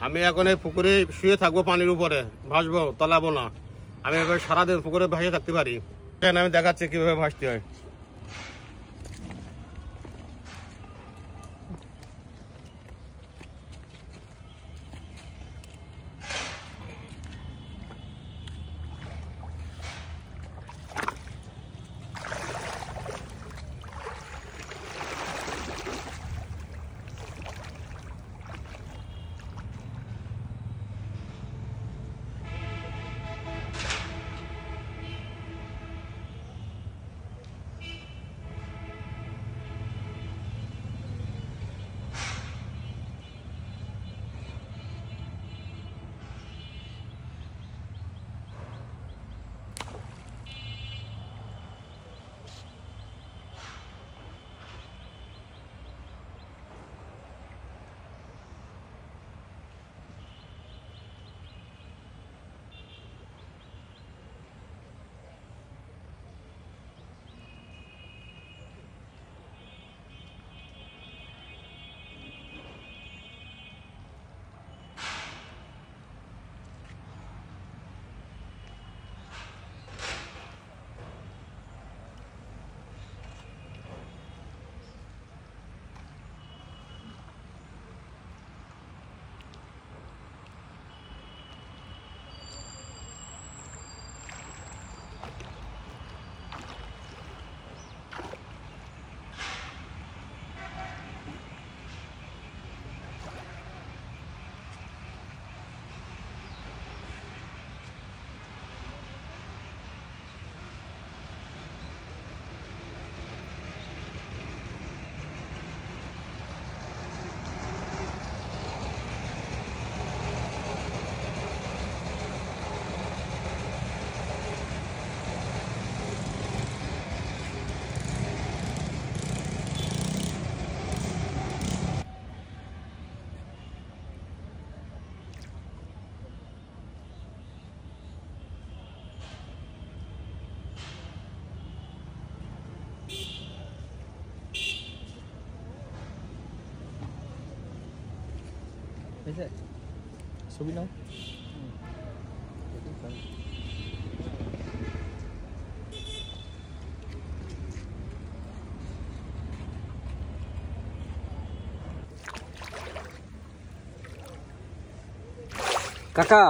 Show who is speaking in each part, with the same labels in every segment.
Speaker 1: আমি এখন এই পুকুরে শুয়ে থাকবো, পানির উপরে ভাসবো, তলাবো না। আমি এবার সারাদিন পুকুরে ভাসিয়ে থাকতে পারি। আমি দেখাচ্ছি কিভাবে ভাসতে হয়।
Speaker 2: ছবি নাও। কাকা,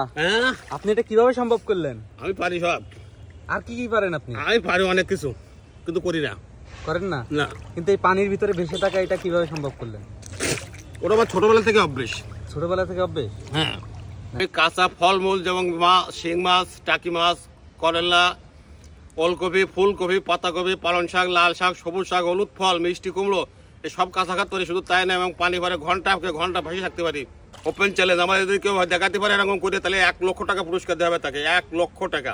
Speaker 2: আপনি এটা কিভাবে সম্ভব করলেন?
Speaker 1: আমি পারি সব।
Speaker 2: আর কি কি পারেন আপনি?
Speaker 1: আমি পারি অনেক কিছু, কিন্তু করি না।
Speaker 2: করেন না?
Speaker 1: না।
Speaker 2: কিন্তু এই পানির ভিতরে ভেসে থাকা এটা কিভাবে সম্ভব করলেন?
Speaker 1: ওটা আমার ছোটবেলা থেকে অভ্যেস।
Speaker 2: ছোটবেলা থেকে অভ্যেস?
Speaker 1: হ্যাঁ। কাঁচা ফলমূল যেমন মাছ, শিং মাছ, টাকি মাছ, করলা, ওলকপি, ফুলকপি, পাতাকপি, পালং শাক, লাল শাক, সবুজ শাক, হলুদ ফল, মিষ্টি কুমড়ো, এই সব কাঁচা খাত করি। শুধু তাই না, এবং পানি ভরে ঘন্টা ভাসিয়ে থাকতে পারি। Open challenge. আমার যদি কেউ দেখাতে পারে এরকম করে, তাহলে 1 লক্ষ টাকা পুরস্কার দেওয়া হবে তাকে। 1 লক্ষ টাকা।